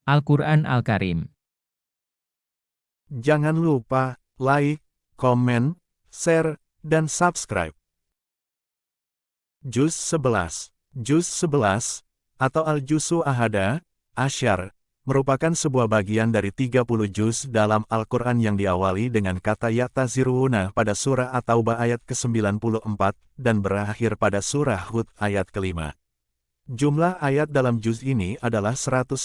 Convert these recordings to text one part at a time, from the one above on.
Al-Quran Al-Karim. Jangan lupa like, komen, share, dan subscribe. Juz 11. Juz 11, atau Al-Juzu Ahada, Asyar, merupakan sebuah bagian dari 30 juz dalam Al-Quran yang diawali dengan kata Ya'taziruna pada surah At-Taubah ayat ke-94 dan berakhir pada surah Hud ayat ke-5. Jumlah ayat dalam juz ini adalah 151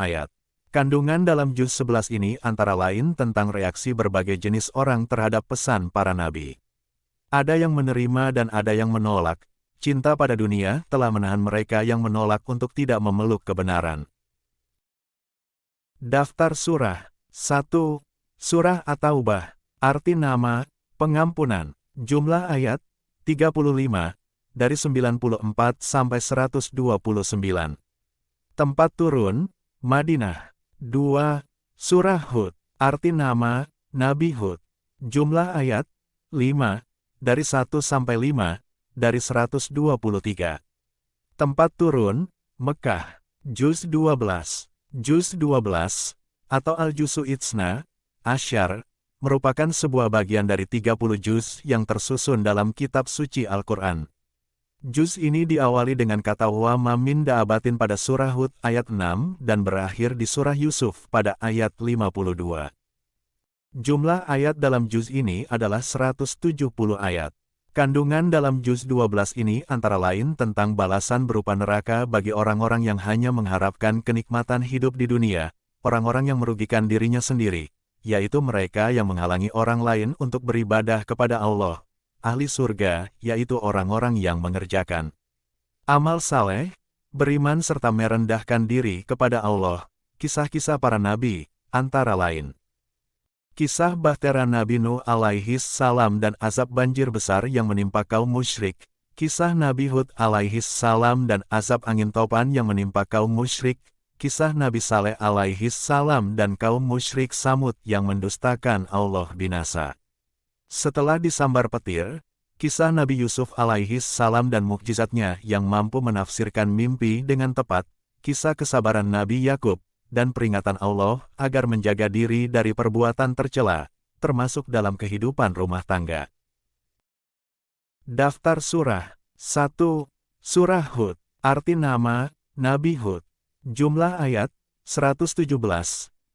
ayat. Kandungan dalam juz 11 ini antara lain tentang reaksi berbagai jenis orang terhadap pesan para nabi. Ada yang menerima dan ada yang menolak. Cinta pada dunia telah menahan mereka yang menolak untuk tidak memeluk kebenaran. Daftar surah. 1. Surah At-Taubah. Arti nama, pengampunan. Jumlah ayat, 35, dari 94 sampai 129. Tempat turun, Madinah. 2. Surah Hud. Arti nama, Nabi Hud. Jumlah ayat, 5, dari 1 sampai 5, dari 123. Tempat turun, Mekah. Juz 12. Juz 12, atau Al-Juzu Itsna, Asyar, merupakan sebuah bagian dari 30 juz yang tersusun dalam kitab suci Al-Quran. Juz ini diawali dengan kata wa ma min da'abatin pada surah Hud ayat 6 dan berakhir di surah Yusuf pada ayat 52. Jumlah ayat dalam juz ini adalah 170 ayat. Kandungan dalam juz 12 ini antara lain tentang balasan berupa neraka bagi orang-orang yang hanya mengharapkan kenikmatan hidup di dunia, orang-orang yang merugikan dirinya sendiri, yaitu mereka yang menghalangi orang lain untuk beribadah kepada Allah. Ahli surga, yaitu orang-orang yang mengerjakan amal saleh, beriman serta merendahkan diri kepada Allah. Kisah-kisah para nabi, antara lain. Kisah bahtera Nabi Nuh alaihis salam dan azab banjir besar yang menimpa kaum musyrik. Kisah Nabi Hud alaihis salam dan azab angin topan yang menimpa kaum musyrik. Kisah Nabi Saleh alaihis salam dan kaum musyrik Samud yang mendustakan Allah binasa. Setelah disambar petir, kisah Nabi Yusuf alaihis salam dan mukjizatnya yang mampu menafsirkan mimpi dengan tepat, kisah kesabaran Nabi Yakub, dan peringatan Allah agar menjaga diri dari perbuatan tercela, termasuk dalam kehidupan rumah tangga. Daftar surah. 1. Surah Hud. Arti nama, Nabi Hud. Jumlah ayat, 117,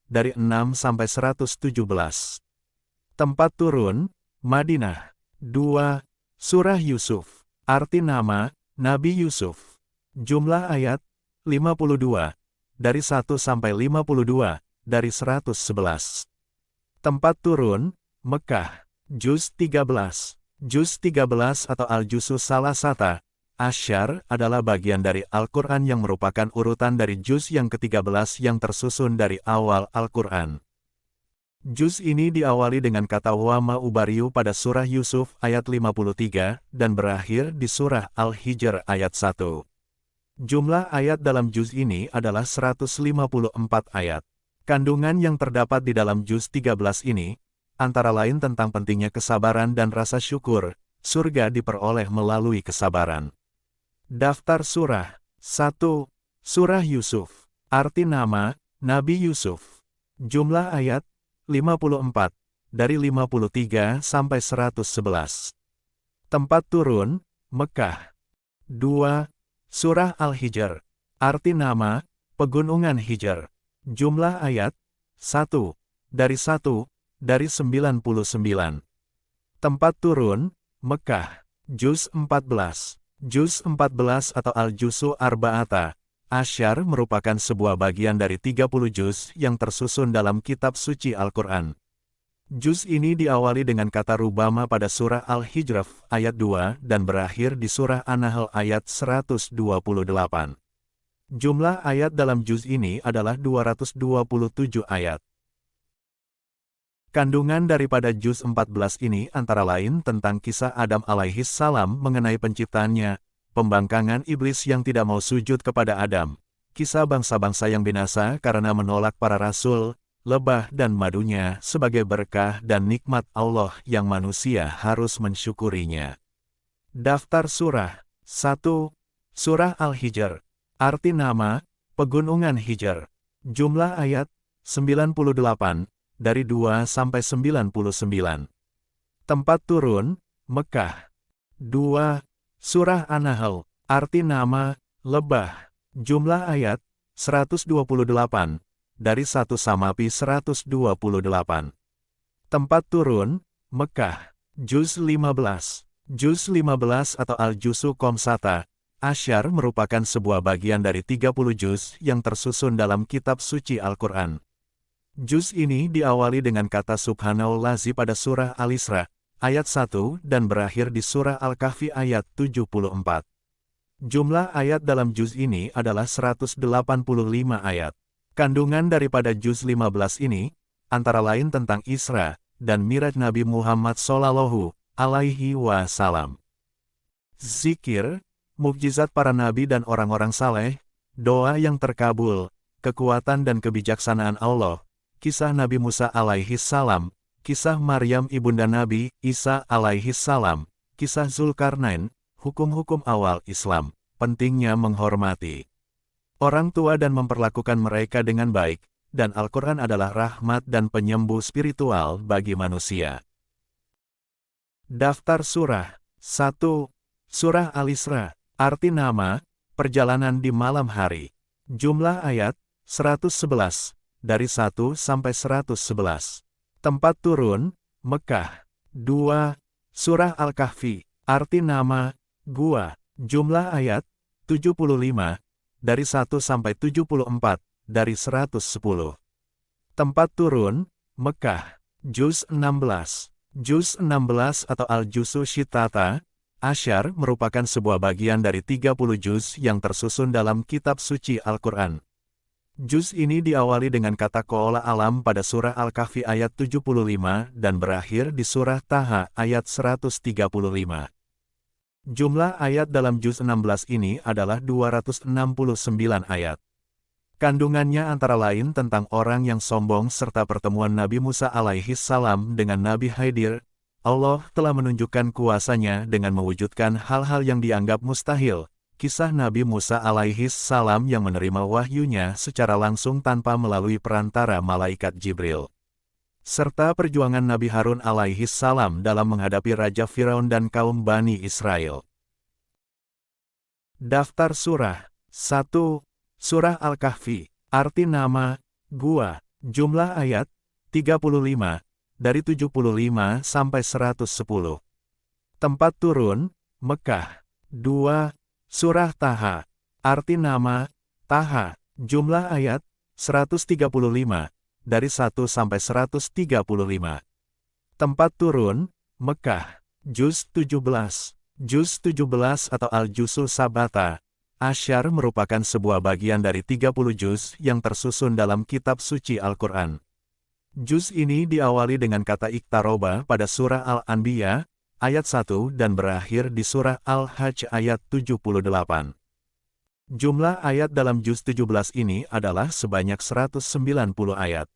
dari 6 sampai 117. Tempat turun, Madinah. 2. Surah Yusuf. Arti nama, Nabi Yusuf. Jumlah ayat, 52, dari 1 sampai 52, dari 111. Tempat turun, Mekah. Juz 13. Juz 13 atau Al-Juzu Salasata, Asyar adalah bagian dari Al-Quran yang merupakan urutan dari juz yang ke-13 yang tersusun dari awal Al-Quran. Juz ini diawali dengan kata wa ma ubariu pada surah Yusuf ayat 53 dan berakhir di surah Al-Hijr ayat 1. Jumlah ayat dalam juz ini adalah 154 ayat. Kandungan yang terdapat di dalam juz 13 ini, antara lain tentang pentingnya kesabaran dan rasa syukur, surga diperoleh melalui kesabaran. Daftar surah. 1. Surah Yusuf. Arti nama, Nabi Yusuf. Jumlah ayat, 54, dari 53 sampai 111. Tempat turun, Mekah. 2. Surah Al-Hijr. Arti nama, Pegunungan Hijr. Jumlah ayat, 1, dari 1, dari 99. Tempat turun, Mekah. Juz 14. Juz 14 atau Al-Juzu Arba'ata, Asyar merupakan sebuah bagian dari 30 juz yang tersusun dalam kitab suci Al-Quran. Juz ini diawali dengan kata rubama pada surah Al-Hijr ayat 2 dan berakhir di surah An-Nahl ayat 128. Jumlah ayat dalam juz ini adalah 227 ayat. Kandungan daripada juz 14 ini antara lain tentang kisah Adam alaihis salam mengenai penciptaannya, pembangkangan iblis yang tidak mau sujud kepada Adam, kisah bangsa-bangsa yang binasa karena menolak para rasul, lebah dan madunya sebagai berkah dan nikmat Allah yang manusia harus mensyukurinya. Daftar surah. 1. Surah Al-Hijr. Arti nama, Pegunungan Hijr. Jumlah ayat, 98, dari 2 sampai 99. Tempat turun, Mekah. 2. Surah An-Nahl, arti nama, lebah. Jumlah ayat, 128, dari 1 sampai 128. Tempat turun, Mekah. Juz 15. Juz 15 atau Al-Juzu Komsata, Asyar merupakan sebuah bagian dari 30 juz yang tersusun dalam kitab suci Al-Quran. Juz ini diawali dengan kata Subhanallazi pada surah Al-Isra, ayat 1 dan berakhir di surah Al-Kahfi ayat 74. Jumlah ayat dalam juz ini adalah 185 ayat. Kandungan daripada juz 15 ini, antara lain tentang Isra dan Miraj Nabi Muhammad Shallallahu Alaihi Wasallam. Zikir, mukjizat para nabi dan orang-orang saleh, doa yang terkabul, kekuatan dan kebijaksanaan Allah, kisah Nabi Musa alaihi salam, kisah Maryam ibunda Nabi Isa alaihi salam, kisah Zulkarnain, hukum-hukum awal Islam, pentingnya menghormati orang tua dan memperlakukan mereka dengan baik, dan Al-Quran adalah rahmat dan penyembuh spiritual bagi manusia. Daftar surah. 1. Surah Al-Isra, arti nama, perjalanan di malam hari. Jumlah ayat, 111, dari 1 sampai 111. Tempat turun, Mekah. 2. Surah Al-Kahfi, arti nama, gua. Jumlah ayat, 75, dari 1 sampai 74, dari 110. Tempat turun, Mekah. Juz 16. Juz 16 atau Al-Juzu Shittata, Asyar merupakan sebuah bagian dari 30 juz yang tersusun dalam kitab suci Al-Quran. Juz ini diawali dengan kata Qala alam pada surah Al-Kahfi ayat 75 dan berakhir di surah Taha ayat 135. Jumlah ayat dalam juz 16 ini adalah 269 ayat. Kandungannya antara lain tentang orang yang sombong serta pertemuan Nabi Musa alaihi salam dengan Nabi Khidir. Allah telah menunjukkan kuasanya dengan mewujudkan hal-hal yang dianggap mustahil. Kisah Nabi Musa alaihi salam yang menerima wahyunya secara langsung tanpa melalui perantara malaikat Jibril. Serta perjuangan Nabi Harun alaihi salam dalam menghadapi Raja Firaun dan kaum Bani Israel. Daftar surah. 1. Surah Al-Kahfi, arti nama, gua. Jumlah ayat, 35, dari 75 sampai 110. Tempat turun, Mekah. 2. Surah Taha, arti nama, Taha, jumlah ayat, 135, dari 1 sampai 135. Tempat turun, Mekah. Juz 17. Juz 17 atau Al-Juzu Sabata, Asyar merupakan sebuah bagian dari 30 juz yang tersusun dalam kitab suci Al-Quran. Juz ini diawali dengan kata Iqtaroba pada surah Al-Anbiya, ayat 1 dan berakhir di surah Al-Hajj ayat 78. Jumlah ayat dalam juz 17 ini adalah sebanyak 190 ayat.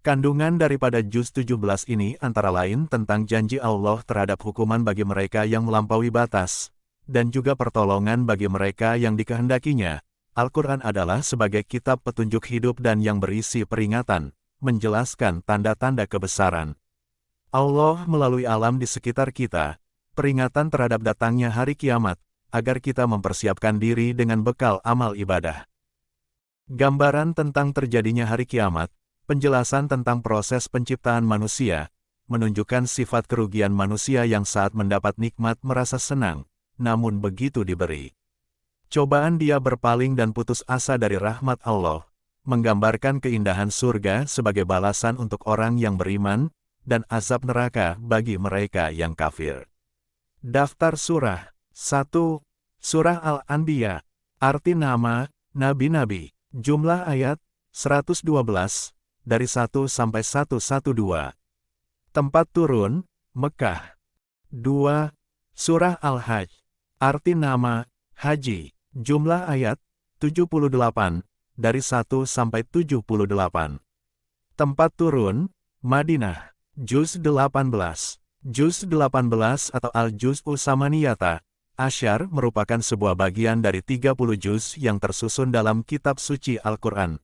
Kandungan daripada juz 17 ini antara lain tentang janji Allah terhadap hukuman bagi mereka yang melampaui batas, dan juga pertolongan bagi mereka yang dikehendakinya. Al-Quran adalah sebagai kitab petunjuk hidup dan yang berisi peringatan, menjelaskan tanda-tanda kebesaran Allah melalui alam di sekitar kita, peringatan terhadap datangnya hari kiamat, agar kita mempersiapkan diri dengan bekal amal ibadah. Gambaran tentang terjadinya hari kiamat, penjelasan tentang proses penciptaan manusia, menunjukkan sifat kerugian manusia yang saat mendapat nikmat merasa senang, namun begitu diberi cobaan dia berpaling dan putus asa dari rahmat Allah, menggambarkan keindahan surga sebagai balasan untuk orang yang beriman, dan azab neraka bagi mereka yang kafir. Daftar surah. 1. Surah Al-Anbiya, arti nama, nabi-nabi. Jumlah ayat, 112, dari 1 sampai 112. Tempat turun, Mekah. 2. Surah Al-Hajj, arti nama, haji. Jumlah ayat, 78, dari 1 sampai 78. Tempat turun, Madinah. Juz 18. Juz 18 atau Al-Juz'u Samaniyata, Asyar merupakan sebuah bagian dari 30 juz yang tersusun dalam kitab suci Al-Quran.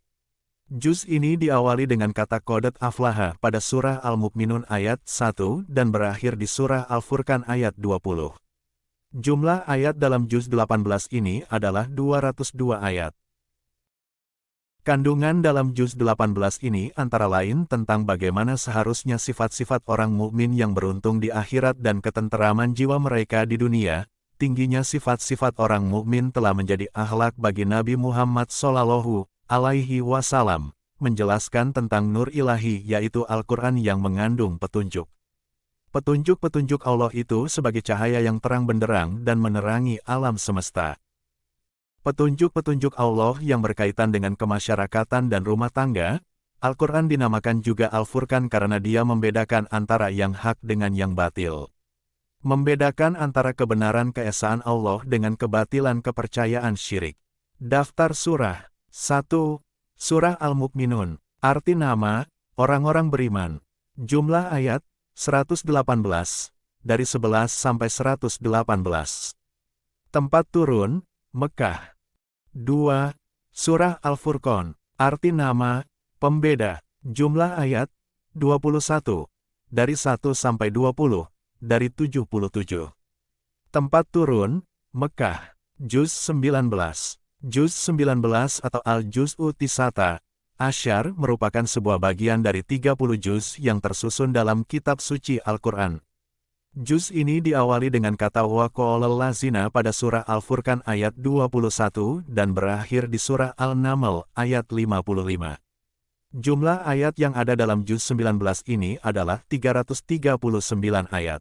Juz ini diawali dengan kata Qad aflaha pada surah Al-Mu'minun ayat 1 dan berakhir di surah Al-Furqan ayat 20. Jumlah ayat dalam juz 18 ini adalah 202 ayat. Kandungan dalam juz 18 ini antara lain tentang bagaimana seharusnya sifat-sifat orang mukmin yang beruntung di akhirat dan ketenteraman jiwa mereka di dunia. Tingginya sifat-sifat orang mukmin telah menjadi akhlak bagi Nabi Muhammad Shallallahu Alaihi Wasallam, menjelaskan tentang nur ilahi yaitu Al-Quran yang mengandung petunjuk. Petunjuk-petunjuk Allah itu sebagai cahaya yang terang benderang dan menerangi alam semesta. Petunjuk-petunjuk Allah yang berkaitan dengan kemasyarakatan dan rumah tangga, Al-Quran dinamakan juga Al-Furqan karena dia membedakan antara yang hak dengan yang batil. Membedakan antara kebenaran keesaan Allah dengan kebatilan kepercayaan syirik. Daftar surah 1. Surah Al-Mu'minun. Arti nama, orang-orang beriman. Jumlah ayat, 118. Dari 11 sampai 118. Tempat turun, Mekah. 2. Surah Al-Furqan. Arti nama, pembeda. Jumlah ayat, 21. Dari 1 sampai 20. Dari 77. Tempat turun, Mekah. Juz 19. Juz 19 atau Al-Juz'u Tisata Asyar merupakan sebuah bagian dari 30 juz yang tersusun dalam kitab suci Al-Quran. Juz ini diawali dengan kata wa qolal lazina pada surah Al-Furqan ayat 21 dan berakhir di surah Al-Naml ayat 55. Jumlah ayat yang ada dalam juz 19 ini adalah 339 ayat.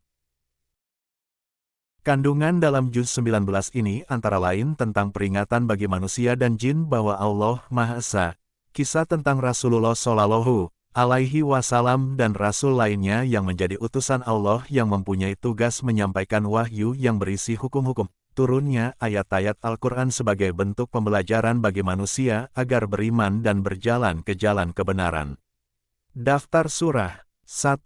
Kandungan dalam juz 19 ini antara lain tentang peringatan bagi manusia dan jin bahwa Allah Maha Esa, kisah tentang Rasulullah Shallallahu Alaihi Wasallam dan Rasul lainnya yang menjadi utusan Allah yang mempunyai tugas menyampaikan wahyu yang berisi hukum-hukum, turunnya ayat-ayat Al-Quran sebagai bentuk pembelajaran bagi manusia agar beriman dan berjalan ke jalan kebenaran. Daftar surah 1.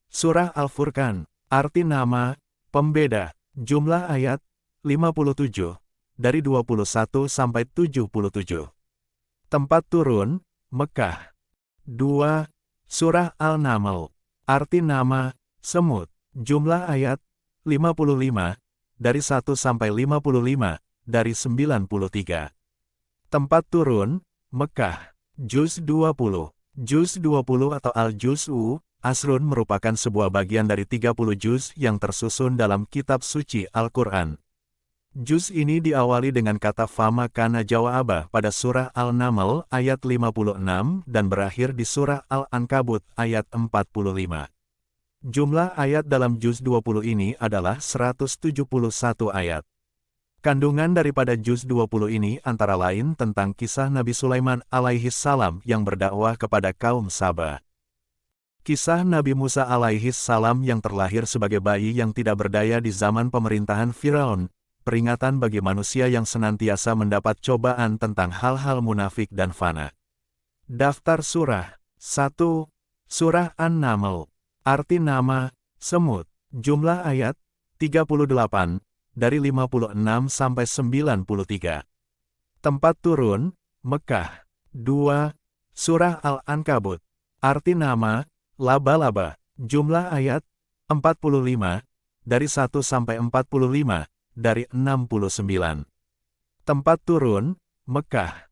Surah Al-Furqan. Arti nama, pembeda. Jumlah ayat, 57, dari 21 sampai 77. Tempat turun, Mekah. 2. Surah Al-Naml. Arti nama, semut. Jumlah ayat, 55, dari 1 sampai 55, dari 93. Tempat turun, Mekah. Juz 20. Juz 20 atau Al-Juz'u Asrun merupakan sebuah bagian dari 30 juz yang tersusun dalam kitab suci Al-Quran. Juz ini diawali dengan kata fama kana jawaba pada surah Al-Naml ayat 56 dan berakhir di surah Al-Ankabut ayat 45. Jumlah ayat dalam juz 20 ini adalah 171 ayat. Kandungan daripada juz 20 ini antara lain tentang kisah Nabi Sulaiman alaihi salam yang berdakwah kepada kaum Saba. Kisah Nabi Musa alaihi salam yang terlahir sebagai bayi yang tidak berdaya di zaman pemerintahan Firaun, peringatan bagi manusia yang senantiasa mendapat cobaan tentang hal-hal munafik dan fana. Daftar surah 1. Surah An-Naml. Arti nama, semut. Jumlah ayat, 38, dari 56 sampai 93. Tempat turun, Mekah. 2. Surah Al-Ankabut. Arti nama, laba-laba. Jumlah ayat, 45, dari 1 sampai 45, dari 69. Tempat turun, Mekah.